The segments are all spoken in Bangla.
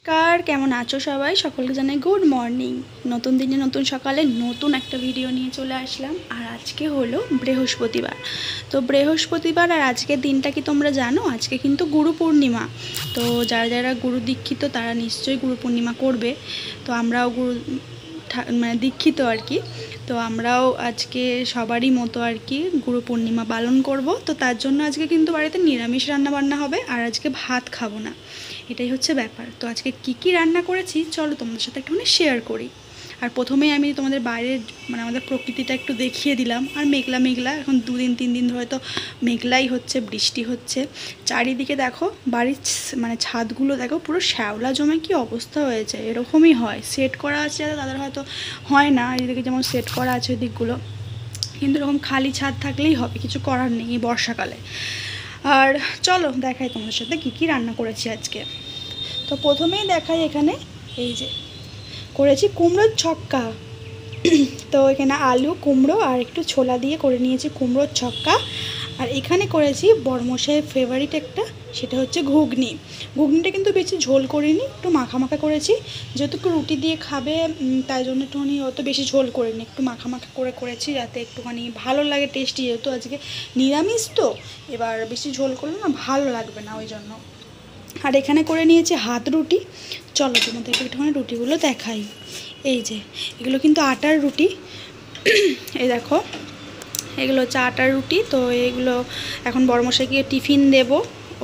নমস্কার, কেমন আছো সবাই? সকলকে জানাই গুড মর্নিং। নতুন দিনে নতুন সকালে নতুন একটা ভিডিও নিয়ে চলে আসলাম। আর আজকে হলো বৃহস্পতিবার। তো বৃহস্পতিবার আর আজকের দিনটা কি তোমরা জানো? আজকে কিন্তু গুরু পূর্ণিমা। তো যারা যারা গুরু দীক্ষিত তারা নিশ্চয়ই গুরু পূর্ণিমা করবে। তো আমরাও গুরু মানে দীক্ষিত আর কি। তো আমরাও আজকে সবারই মতো আর কি গুরু পূর্ণিমা পালন করব। তো তার জন্য আজকে কিন্তু বাড়িতে নিরামিষ রান্নাবান্না হবে, আর আজকে ভাত খাবো না, এটাই হচ্ছে ব্যাপার। তো আজকে কি রান্না করেছি চলো তোমাদের সাথে একটুখানি শেয়ার করি। আর প্রথমেই আমি তোমাদের বাইরের মানে আমাদের প্রকৃতিটা একটু দেখিয়ে দিলাম। আর মেঘলা মেঘলা, এখন 2-3 দিন ধরে তো মেঘলাই হচ্ছে, বৃষ্টি হচ্ছে। চারিদিকে দেখো বাড়ির মানে ছাদগুলো দেখো পুরো শ্যাওলা জমে কি অবস্থা হয়েছে। এরকমই হয়, সেট করা আছে যারা তাদের হয়তো হয় না, এদিকে যেমন সেট করা আছে ওই দিকগুলো, কিন্তু এরকম খালি ছাদ থাকলেই হবে, কিছু করার নেই এই বর্ষাকালে। আর চলো দেখাই তোমাদের সাথে কি রান্না করেছি আজকে। তো প্রথমেই দেখাই, এখানে এই যে করেছি কুমড়োর ছক্কা। তো এখানে আলু, কুমড়ো আর একটু ছোলা দিয়ে করে নিয়েছি কুমড়োর ছক্কা। আর এখানে করেছি বড়মশাইয়ের ফেভারিট একটা, সেটা হচ্ছে ঘুগনি। ঘুগনিটা কিন্তু বেশি ঝোল করিনি, একটু মাখা মাখা করেছি, যেহেতু একটু রুটি দিয়ে খাবে তাই জন্য একটুখানি অত বেশি ঝোল করিনি, একটু মাখা মাখা করে করেছি যাতে একটুখানি ভালো লাগে, টেস্টি। যেহেতু আজকে নিরামিষ তো এবার বেশি ঝোল করলে না ভালো লাগবে না, ওই জন্য। আর এখানে করে নিয়েছি হাত রুটি। চলো তোমাদেরকে একটুখানি রুটিগুলো দেখাই। এই যে এগুলো কিন্তু আটার রুটি। এই দেখো এগুলো হচ্ছে আটার রুটি। তো এগুলো এখন বড়মশাইকে টিফিন দেব।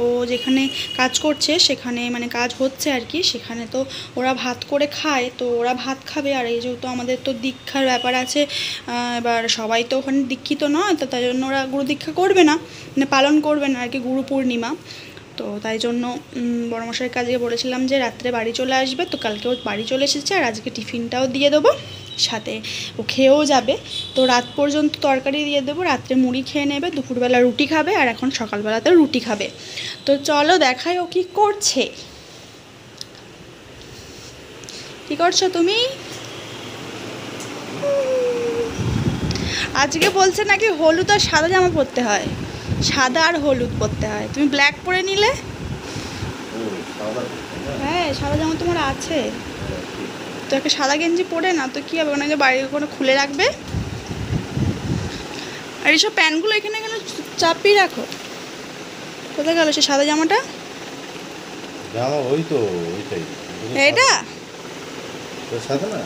ও যেখানে কাজ করছে সেখানে মানে কাজ হচ্ছে আর কি, সেখানে তো ওরা ভাত করে খায়, তো ওরা ভাত খাবে। আর এই যেহেতু আমাদের তো দীক্ষার ব্যাপার আছে, এবার সবাই তো ওখানে দীক্ষিত নয়, তো তাই জন্য ওরা গুরু দীক্ষা করবে না, মানে পালন করবে না আর কি, গুরু পূর্ণিমা। তো তাই জন্য বড়মশাইয়ের কাজে বলেছিলাম যে রাত্রে বাড়ি চলে আসবে, তো কালকেও বাড়ি চলে এসেছে। আর আজকে টিফিনটাও দিয়ে দেবো, সাথে ও খেয়েও যাবে। তো রাত পর্যন্ত তরকারি দিয়ে দেবো, রাত্রে মুড়ি খেয়ে নেবে, দুপুরবেলা রুটি খাবে, আর এখন সকালবেলাতে রুটি খাবে। তো চলো দেখাই ও কী করছে। কী করছো তুমি? আজকে বলছে নাকি হলুদ আর সাদা জামা পরতে হয়, সাদা আর হলুদ পরতে হয়। তুমি ব্ল্যাক পরে নিলে। হ্যাঁ সাদা জামা তোমার আছে তো, একটা সাদা গেঞ্জি পরে না তো কী হবে, ওনাকে বাড়ির কোনো খুলে রাখবে। আর এইসব প্যান্টগুলো এখানে এখানে চাপিয়ে রাখো। কোথায় গেল সে সাদা জামাটা? ওই তো ওইটাই, এটা সাদা না,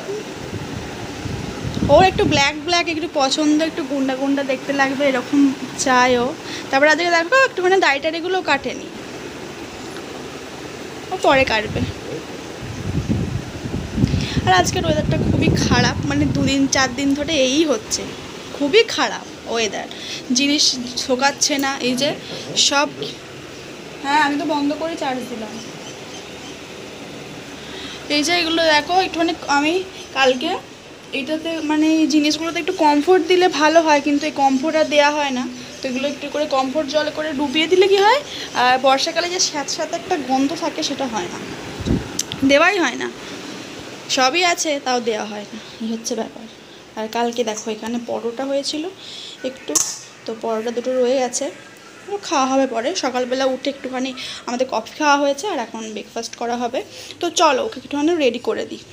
ওর একটু ব্ল্যাক ব্ল্যাক একটু পছন্দ, একটু গুন্ডা গুন্ডা দেখতে লাগবে এরকম চাই ও। তারপরে আজকে দেখো একটুখানি দাড়ি টাড়িগুলো কাটেনি, ও পরে কাটবে। আর আজকের ওয়েদারটা খুবই খারাপ, মানে 2-4 দিন ধরে এই হচ্ছে, খুবই খারাপ ওয়েদার, জিনিস শোকাচ্ছে না। এই যে সব, হ্যাঁ আমি তো বন্ধ করে চার্জ দিলাম। এই যে এগুলো দেখো একটুখানি আমি কালকে এটাতে মানে এই জিনিসগুলোতে একটু কমফোর্ট দিলে ভালো হয়, কিন্তু এই কমফোর্ট আর দেওয়া হয় না। তো এগুলো একটু করে কমফোর্ট জলে করে ডুবিয়ে দিলে কি হয়, আর বর্ষাকালে যে স্যাঁতস্যাঁতে একটা গন্ধ থাকে সেটা হয় না, দেওয়াই হয় না। সবই আছে তাও দেওয়া হয় না, এই হচ্ছে ব্যাপার। আর কালকে দেখো এখানে পরোটা হয়েছিল একটু, তো পরোটা দুটো রয়ে গেছে, খাওয়া হবে পরে। সকালবেলা উঠে একটুখানি আমাদের কফি খাওয়া হয়েছে, আর এখন ব্রেকফাস্ট করা হবে। তো চলো ওকে একটুখানি রেডি করে দিই।